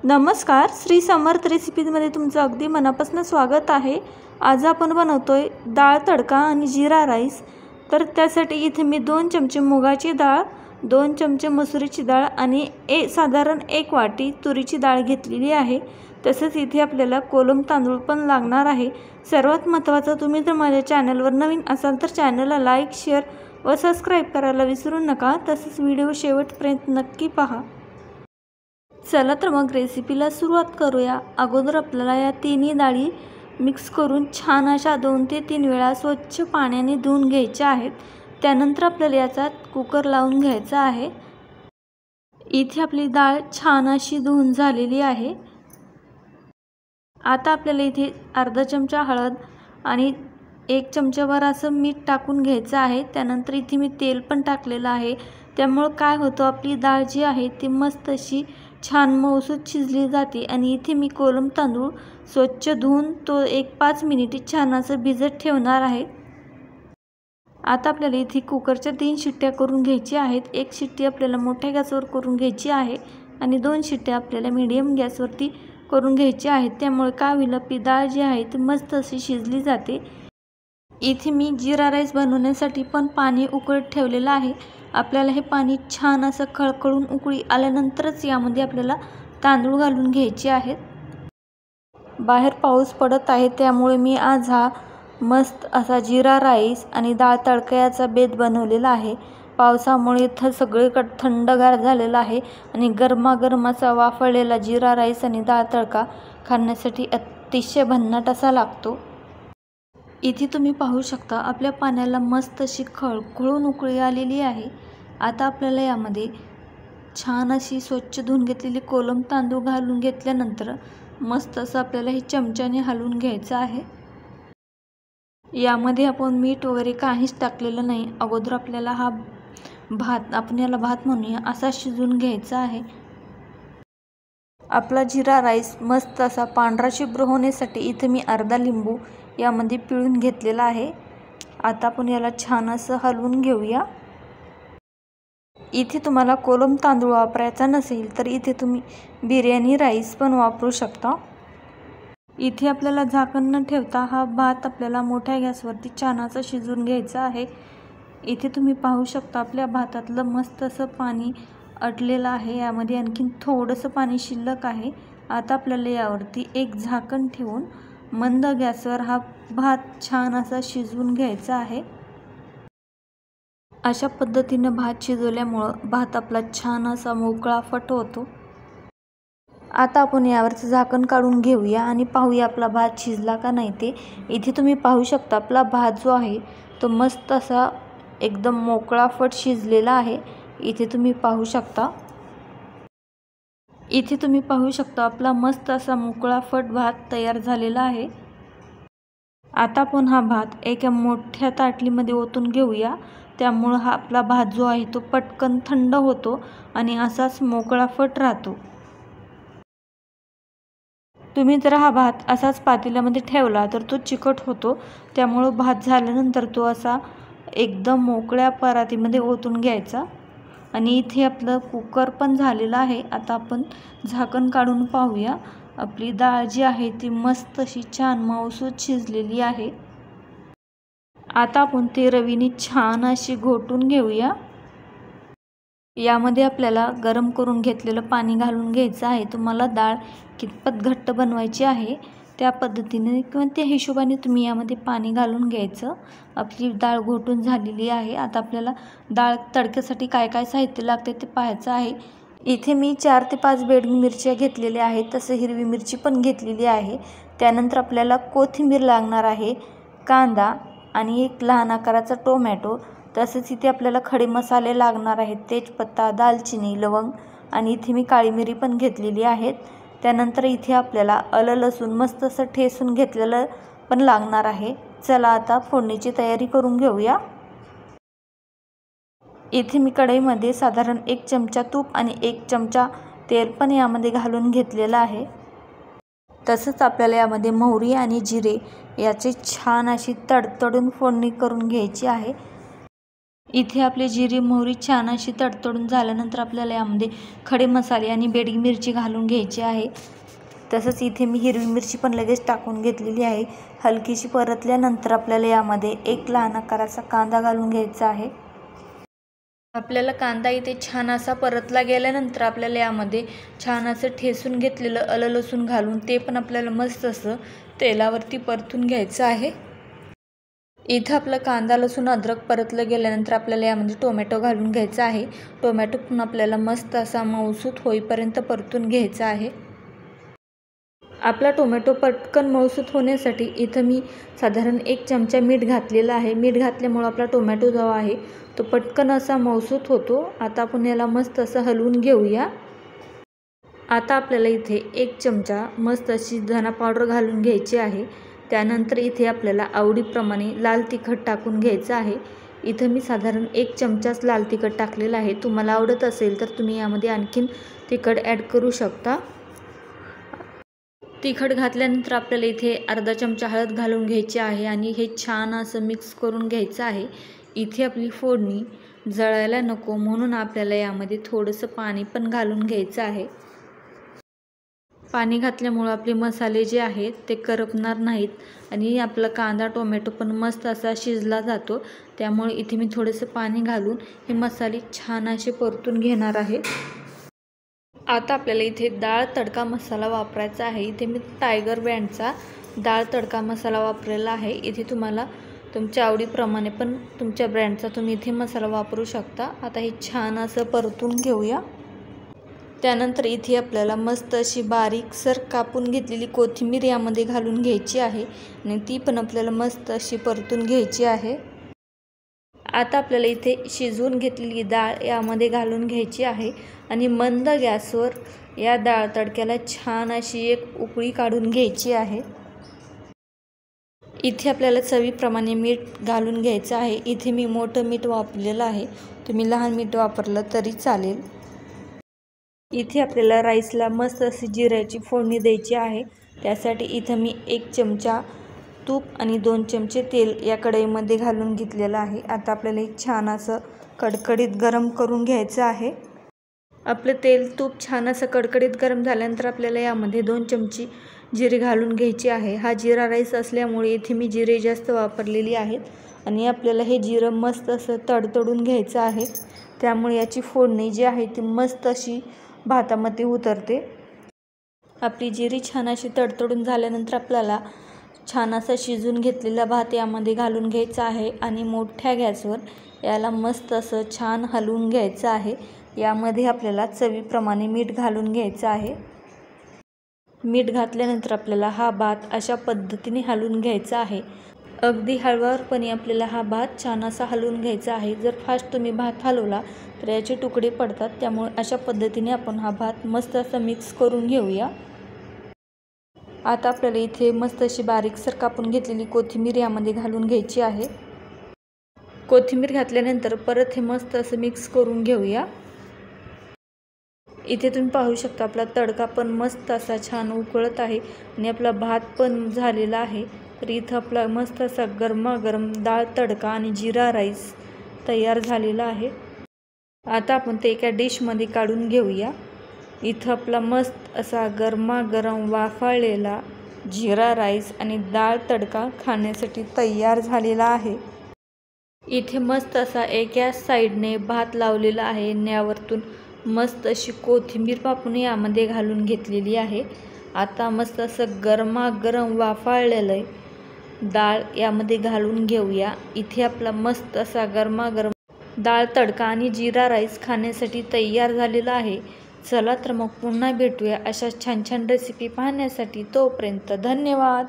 नमस्कार, श्री समर्थ रेसिपीमध्ये तुमचं अगदी मनापासून स्वागत आहे। आज आपण बनवतोय डाळ तडका आणि जीरा राईस। तर त्यासाठी इथे मी 2 चमचे मुगाची डाळ, 2 चमचे मसुरीची डाळ आणि साधारण 1 वाटी तुरीची डाळ घेतलेली आहे। तसेच इथे आपल्याला कोलम तांदूळ पण लागणार आहे। सर्वात महत्त्वाचं, तुम्ही जर माझ्या चॅनलवर नवीन असाल तर चॅनलला लाईक, शेअर व सबस्क्राइब करायला विसरू नका। तसेच व्हिडिओ शेवटपर्यंत नक्की पहा। चला तर मग रेसिपीला सुरुवात करूया। अगोदर आपल्याला या तिन्ही डाळी मिक्स करून छान अशा 2 ते 3 वेळा स्वच्छ पाण्याने धुवून घ्यायच्या आहेत। त्यानंतर आपल्याला याचा कुकर लावून घ्यायचा आहे। इथे आपली डाळ छान अशी धुवून झालेली आहे। आता आपल्याला इथे अर्धा चमचा हळद आणि 1 चमचाभर असं मीठ टाकून घ्यायचं आहे। त्यानंतर इथे मी तेल पण टाकलेलं आहे। त्यामुळे काय होतं, आपली डाळ जी आहे ती मस्त अशी छान मऊसूत शिजली जाते। आणि इथे मी कोलम तांदूळ स्वच्छ धुवून तो 1-5 मिनिटे छान असं भिजत ठेवणार आहे। आता आपल्याला इथे कुकरच्या 3 शिट्ट्या करून घ्यायची आहेत। 1 शिट्टी आपल्याला मोठ्या गॅसवर करून घ्यायची आहे आणि 2 शिट्ट्या आपल्याला मीडियम गॅसवरती करून घ्यायची आहेत। त्यामुळे काय होईल, आपली डाळ जी आहे ती मस्त अशी शिजली जाते। इथे मी जीरा राईस बनवण्यासाठी पण पाणी उकळत ठेवलेलं आहे। आपल्याला हे पाणी छान असं खळखळून उकळी आल्यानंतरच यामध्ये आपल्याला तांदूळ घालून घ्यायचे आहेत। बाहेर पाऊस पडत आहे, त्यामुळे मी आज हा मस्त असा जीरा राईस आणि डाळ तडका याचा बेत बनवलेला आहे। पावसामुळे इथं सगळीकडे थंडगार झालेला आहे आणि गरमागरम असा वाफळलेला जीरा राईस आणि डाळ तडका खाण्यासाठी अतिशय भन्नाट असा लागतो। इथे तुम्ही पाहू शकता, आपल्या पाण्याला मस्त अशी खळखळून उकळी आलेली आहे। आता आपल्याला यामध्ये छान अशी स्वच्छ धुवून घेतलेली कोलम तांदूळ घालून घेतल्यानंतर मस्त असं आपल्याला हे चमच्याने हलवून घ्यायचं आहे। यामध्ये आपण मीठ वगैरे काहीच टाकलेलं नाही। अगोदर आपल्याला हा भात, आपण याला भात म्हणूया, असा शिजवून घ्यायचा आहे। आपला जीरा राईस मस्त असा पांढरा शुभ्र होण्यासाठी इथे मी अर्धा लिंबू यामध्ये पिळून घेतलेला आहे। आता आपण याला छान असं हलवून घेऊया। इथे तुम्हाला कोलम तांदूळ वापरायचा नसेल तर इथे तुम्ही बिर्याणी राईस पण वापरू शकता। इथे आपल्याला झाकण न ठेवता हा भात आपल्याला मोठ्या गॅसवरती छान असं शिजवून घ्यायचा आहे। इथे तुम्ही पाहू शकता, आपल्या भातातलं मस्त असं पाणी अटलेलं आहे। यामध्ये आणखीन थोडंसं पाणी शिल्लक आहे। आता आपल्याला यावरती एक झाकण ठेवून मंद गॅसवर हा भात छान असा शिजवून घ्यायचा आहे। अशा पद्धतीने भात शिजवल्यामुळं भात आपला छान असा मोकळा फट होतो। आता आपण यावरचं झाकण काढून घेऊया आणि पाहूया आपला भात शिजला का नाही ते। इथे तुम्ही पाहू शकता, आपला भात जो आहे तो मस्त असा एकदम मोकळा फट शिजलेला आहे। इथे तुम्ही पाहू शकता, आपला मस्त असा मोकळा फट भात तयार झालेला आहे। आता आपण हा भात एका मोठ्या ताटलीमध्ये ओतून घेऊया। त्यामुळे हा आपला भात जो आहे तो पटकन थंड होतो आणि असाच मोकळा फट राहतो। तुम्ही जर हा भात असाच पातेल्यामध्ये ठेवला तर तो चिकट होतो। त्यामुळे भात झाल्यानंतर तो असा एकदम मोकळ्या परातीमध्ये ओतून घ्यायचा। आणि इथे आपलं कुकर पण झालेलं आहे। आता आपण झाकण काढून पाहूया, आपली डाळ जी आहे ती मस्त अशी छान मऊसूत शिजलेली आहे। आता आपण ती रवीने छान अशी घोटून घेऊया। यामध्ये आपल्याला गरम करून घेतलेलं पाणी घालून घ्यायचं आहे। तुम्हाला डाळ कितपत घट्ट बनवायची आहे त्या पद्धतीने किंवा त्या हिशोबाने तुम्ही यामध्ये पाणी घालून घ्यायचं। आपली डाळ घोटून झालेली आहे। आता आपल्याला डाळ तडक्यासाठी काय काय साहित्य लागते ते पाहायचं आहे। इथे मी 4 ते 5 बेडगी मिरच्या घेतलेल्या आहेत, तसं हिरवी मिरची पण घेतलेली आहे। त्यानंतर आपल्याला कोथिंबीर लागणार आहे, कांदा आणि 1 लहान आकाराचा टोमॅटो। तसेच इथे आपल्याला खडे मसाले लागणार आहेत, तेजपत्ता, दालचिनी, लवंग आणि इथे मी काळी मिरी पण घेतलेली आहेत। त्यानंतर इथे आपल्याला आलं लसूण मस्त असं ठेचून घेतलेलं पण लागणार आहे। चला आता फोडणीची तयारी करून घेऊया। इथे मी कढईमध्ये साधारण 1 चमचा तूप आणि 1 चमचा तेल पण यामध्ये घालून घेतलेलं आहे। तसंच आपल्याला यामध्ये मोहरी आणि जिरे याची छान अशी तडतडून फोडणी करून घ्यायची आहे। इथे आपली जिरी मोहरी छान अशी तडतडून झाल्यानंतर आपल्याला यामध्ये खडे मसाले आणि बेडगी मिरची घालून घ्यायची आहे। तसंच इथे मी हिरवी मिरची पण लगेच टाकून घेतलेली आहे। हलकीशी परतल्यानंतर आपल्याला यामध्ये एक लहान आकाराचा कांदा घालून घ्यायचा आहे। आपल्याला कांदा इथे छान असा परतला गेल्यानंतर आपल्याला यामध्ये छान असं ठेसून घेतलेलं आलं लसूण घालून ते पण आपल्याला मस्त असं तेलावरती परतून घ्यायचं आहे। इथं आपला कांदा लसूण अद्रक परतलं गेल्यानंतर आपल्याला यामध्ये टोमॅटो घालून घ्यायचा आहे। टोमॅटो पण आपल्याला मस्त असा मऊसूत होईपर्यंत परतून घ्यायचा आहे। आपला टोमॅटो पटकन मऊसूत होण्यासाठी इथं मी साधारण 1 चमचा मीठ घातलेलं आहे। मीठ घातल्यामुळे आपला टोमॅटो जो आहे तो पटकन असा मऊसूत होतो। आता आपण याला मस्त असं हलवून घेऊया। आता आपल्याला इथे 1 चमचा मस्त अशी धना पावडर घालून घ्यायची आहे। त्यानंतर इथे आपल्याला आवडीप्रमाणे लाल तिखट टाकून घ्यायचं आहे। इथं मी साधारण 1 चमचाच लाल तिखट टाकलेलं आहे। तुम्हाला आवडत असेल तर तुम्ही यामध्ये आणखीन तिखट ॲड करू शकता। तिखट घातल्यानंतर आपल्याला इथे अर्धा चमचा हळद घालून घ्यायची आहे आणि हे छान असं मिक्स करून घ्यायचं आहे। इथे आपली फोडणी जळायला नको म्हणून आपल्याला यामध्ये थोडंसं पाणी पण घालून घ्यायचं आहे। पाणी घातल्यामुळे आपले मसाले जे आहेत ते करपणार नाहीत आणि आपला कांदा टोमॅटो पण मस्त असा शिजला जातो। त्यामुळे इथे मी थोडंसं पाणी घालून हे मसाले छान असे परतून घेणार आहे। आता आपल्याला इथे डाळ तडका मसाला वापरायचा आहे। इथे मी टायगर ब्रँडचा डाळ तडका मसाला वापरलेला आहे। इथे तुम्हाला तुमच्या आवडीप्रमाणे पण तुमच्या ब्रँडचा तुम्ही इथे मसाला वापरू शकता। आता हे छान असं परतून घेऊया। त्यानंतर इथे आपल्याला मस्त अशी बारीकसर कापून घेतलेली कोथिंबीर यामध्ये घालून घ्यायची आहे आणि ती पण आपल्याला मस्त अशी परतून घ्यायची आहे। आता आपल्याला इथे शिजवून घेतलेली डाळ यामध्ये घालून घ्यायची आहे आणि मंद गॅसवर या डाळ तडक्याला छान अशी एक उकळी काढून घ्यायची आहे। इथे आपल्याला चवीप्रमाणे मीठ घालून घ्यायचं आहे। इथे मी मोठं मीठ वापरलेलं आहे, तुम्ही लहान मीठ वापरलं तरी चालेल। इथे आपल्याला राईसला मस्त अशी जिऱ्याची फोडणी द्यायची आहे। त्यासाठी इथं मी 1 चमचा तूप आणि 2 चमचे तेल या कढईमध्ये घालून घेतलेलं आहे। आता आपल्याला एक छान असं कडकडीत गरम करून घ्यायचं आहे। आपलं तेल तूप छान असं कडकडीत गरम झाल्यानंतर आपल्याला यामध्ये 2 चमचे जिरे घालून घ्यायची आहे। हा जिरा राईस असल्यामुळे इथे मी जिरे जास्त वापरलेली आहेत आणि आपल्याला हे जिरं मस्त असं तडतडून घ्यायचं आहे। त्यामुळे याची फोडणी जी आहे ती मस्त अशी भातामध्ये उतरते। आपली जिरी छान अशी तडतडून झाल्यानंतर आपल्याला छान असा शिजून घेतलेला भात यामध्ये घालून घ्यायचा आहे आणि मोठ्या गॅसवर याला मस्त असं छान हलवून घ्यायचं आहे। यामध्ये आपल्याला चवीप्रमाणे मीठ घालून घ्यायचं आहे। मीठ घातल्यानंतर आपल्याला हा भात अशा पद्धतीने हलवून घ्यायचा आहे। अगदी हळूवारपणे आपल्याला हा भात छान असा हलवून घ्यायचा आहे। जर फास्ट तुम्ही भात हलवला तर याचे तुकडे पडतात। त्यामुळे अशा पद्धतीने आपण हा भात मस्त असा मिक्स करून घेऊया। आता आपल्याला इथे मस्त अशी बारीकसर कापून घेतलेली कोथिंबीर यामध्ये घालून घ्यायची आहे। कोथिंबीर घातल्यानंतर परत हे मस्त असं मिक्स करून घेऊया। इथे तुम्ही पाहू शकता आपला तडका पण मस्त असा छान उकळत आहे आणि आपला भात पण झालेला आहे। तर इथं आपला मस्त असा गरमागरम डाळ तडका आणि जिरा राईस तयार झालेला आहे। आता आपण ते एका डिशमध्ये काढून घेऊया। इथं आपला मस्त असा गरमागरम वाफाळलेला जिरा राईस आणि डाळ तडका खाण्यासाठी तयार झालेला आहे। इथे मस्त असा एका साईडने भात लावलेला आहे आणि यावरतून मस्त अशी कोथिंबीर कापून यामध्ये घालून घेतलेली आहे। आता मस्त असं गरमागरम वाफाळलेलं डाळ यामध्ये घालून घेऊया। इथे आपला मस्त असा गरमागरम डाळ तडका आणि जिरा राईस खाण्यासाठी तयार झालेला आहे। चला तर मग पुन्हा भेटूया अशा छान छान रेसिपी पाहण्यासाठी। तोपर्यंत धन्यवाद।